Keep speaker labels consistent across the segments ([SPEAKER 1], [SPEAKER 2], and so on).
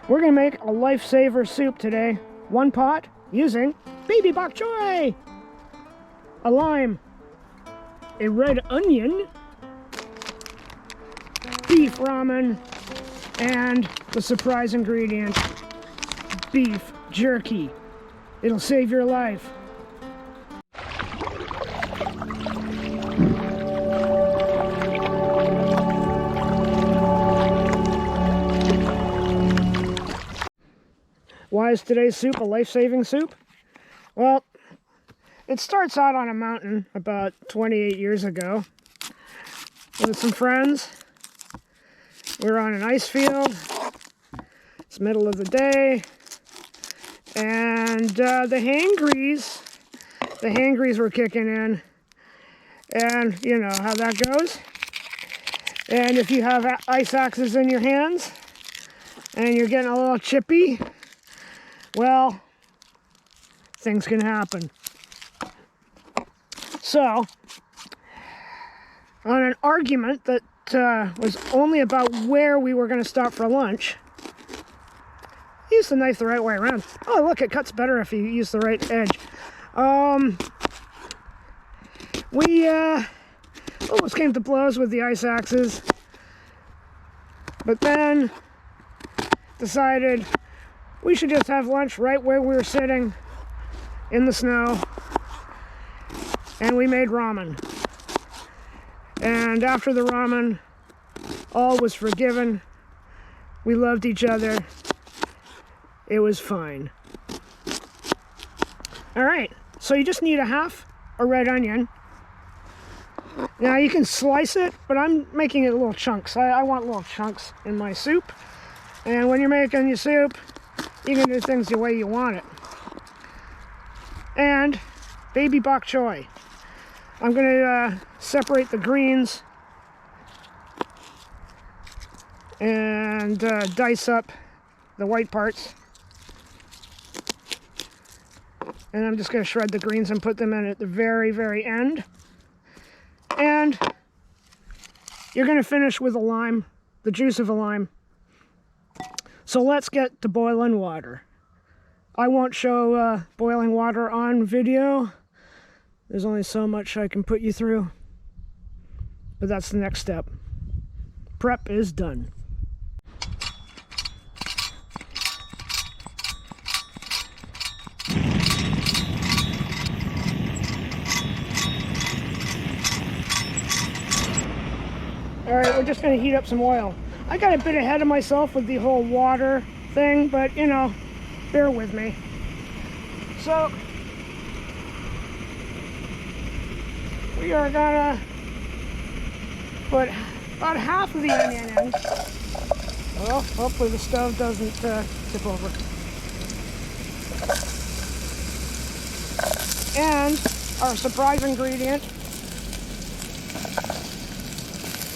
[SPEAKER 1] We're gonna make a lifesaver soup today. One pot using baby bok choy, a lime, a red onion, beef ramen, and the surprise ingredient, beef jerky. It'll save your life. Why is today's soup a life-saving soup? Well, it starts out on a mountain about 28 years ago with some friends. We were on an ice field. It's middle of the day. And the Hangrys were kicking in. And you know how that goes. And if you have ice axes in your hands and you're getting a little chippy, well, things can happen. So, on an argument that was only about where we were going to stop for lunch, use the knife the right way around. Oh, look, it cuts better if you use the right edge. We almost came to blows with the ice axes, but then decided we should just have lunch right where we were sitting in the snow, and we made ramen. And after the ramen, all was forgiven. We loved each other. It was fine. All right, so you just need a red onion. Now you can slice it, but I'm making it little chunks. I want little chunks in my soup. And when you're making your soup, you can do things the way you want it. And baby bok choy. I'm going to separate the greens and dice up the white parts. And I'm just going to shred the greens and put them in at the very, very end. And you're going to finish with a lime, the juice of a lime. So let's get to boiling water. I won't show boiling water on video. There's only so much I can put you through. But that's the next step. Prep is done. Alright, we're just going to heat up some oil. I got a bit ahead of myself with the whole water thing, but you know, bear with me. So, we are gonna put about half of the onion in. Well, hopefully the stove doesn't tip over. And our surprise ingredient,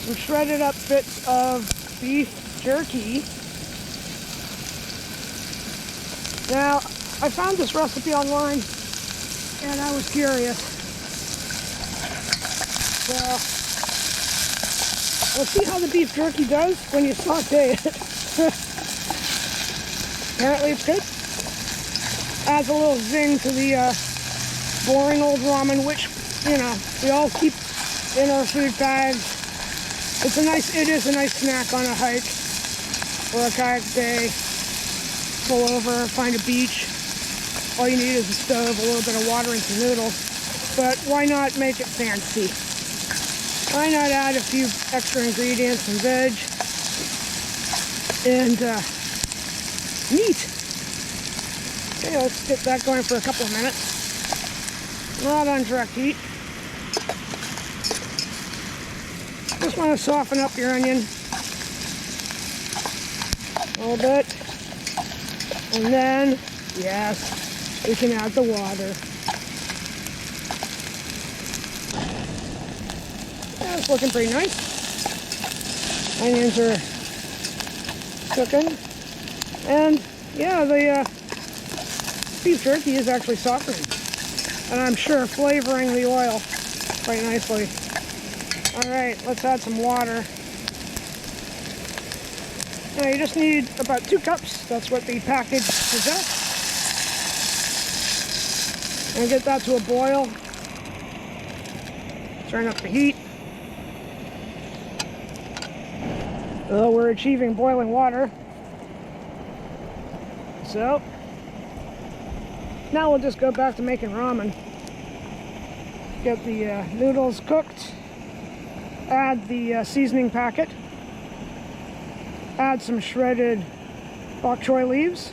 [SPEAKER 1] some shredded up bits of beef jerky. Now, I found this recipe online and I was curious. So, we'll see how the beef jerky does when you saute it. Apparently it's good. Adds a little zing to the boring old ramen, which, you know, we all keep in our food bags. It is a nice snack on a hike or a kayak day. Pull over, find a beach. All you need is a stove, a little bit of water, and some noodles. But why not make it fancy? Why not add a few extra ingredients and veg and meat? Okay, let's get that going for a couple of minutes. Not on direct heat. Just want to soften up your onion a little bit. And then, yes, we can add the water. Yeah, it's looking pretty nice. Onions are cooking. And, yeah, the beef jerky is actually softening. And I'm sure flavoring the oil quite nicely. Alright, let's add some water. Now you just need about 2 cups. That's what the package suggests. And get that to a boil. Turn up the heat. Oh, we're achieving boiling water. So, now we'll just go back to making ramen. Get the noodles cooked. Add the seasoning packet. Add some shredded bok choy leaves.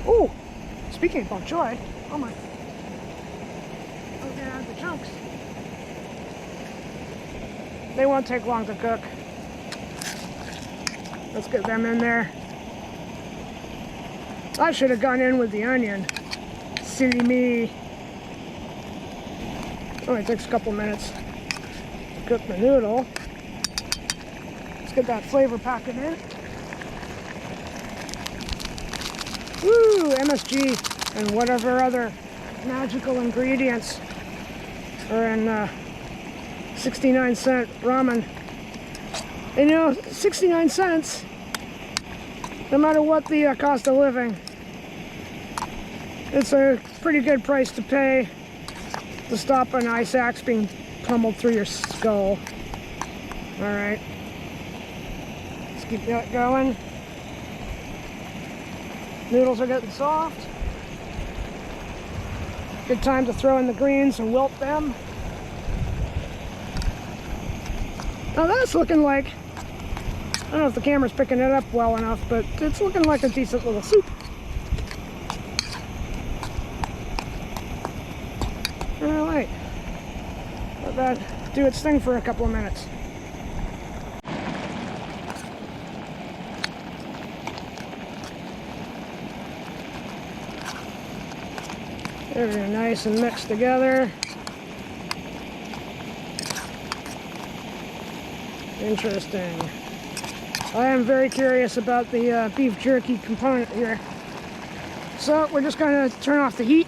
[SPEAKER 1] Ooh, speaking of bok choy, oh my. Okay, add the chunks. They won't take long to cook. Let's get them in there. I should have gone in with the onion. Silly me. Only takes a couple minutes to cook the noodle. Let's get that flavor packet in. Woo! MSG and whatever other magical ingredients are in 69-cent ramen. And you know, 69 cents, no matter what the cost of living, it's a pretty good price to pay to stop an ice axe being pummeled through your skull. Alright. Let's keep that going. Noodles are getting soft. Good time to throw in the greens and wilt them. Now that's looking like, I don't know if the camera's picking it up well enough, but it's looking like a decent little soup. Alright. Let that do its thing for a couple of minutes. Very nice and mixed together. Interesting. I am very curious about the beef jerky component here. So we're just going to turn off the heat.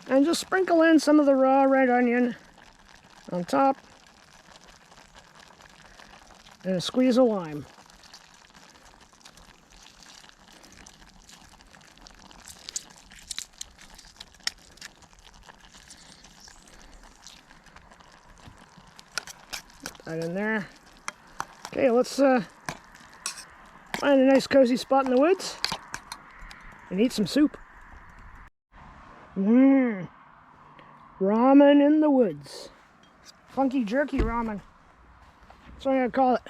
[SPEAKER 1] And just sprinkle in some of the raw red onion on top. And a squeeze of lime. Right in there. Okay, let's find a nice cozy spot in the woods and eat some soup. Ramen in the woods. Funky jerky ramen. That's what I'm gonna call it.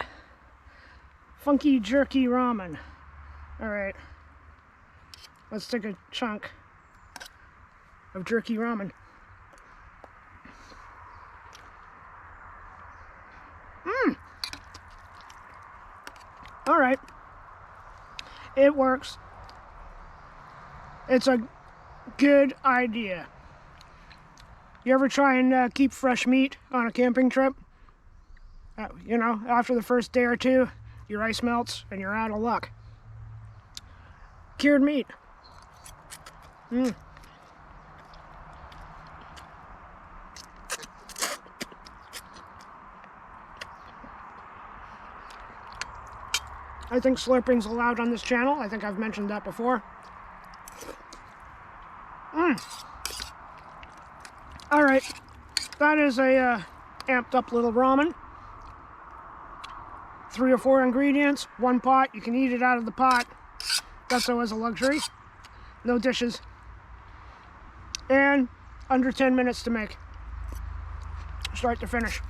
[SPEAKER 1] Funky jerky ramen. Alright. Let's take a chunk of jerky ramen. Alright. It works. It's a good idea. You ever try and keep fresh meat on a camping trip? You know, after the first day or two, your ice melts and you're out of luck. Cured meat. I think slurping's allowed on this channel. I think I've mentioned that before. Alright, that is a amped up little ramen. 3 or 4 ingredients, 1 pot. You can eat it out of the pot. That's always a luxury. No dishes. And under 10 minutes to make. Start to finish.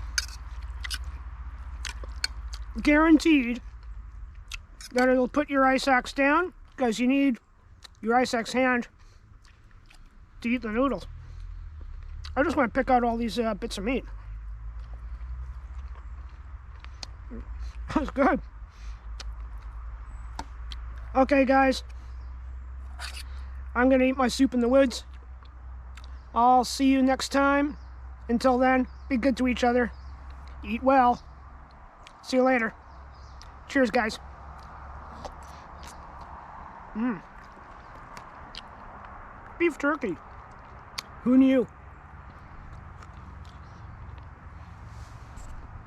[SPEAKER 1] Guaranteed that it'll put your ice axe down, because you need your ice axe hand to eat the noodles. I just want to pick out all these bits of meat. That's good. Okay, guys. I'm going to eat my soup in the woods. I'll see you next time. Until then, be good to each other. Eat well. See you later. Cheers, guys. Beef jerky. Who knew?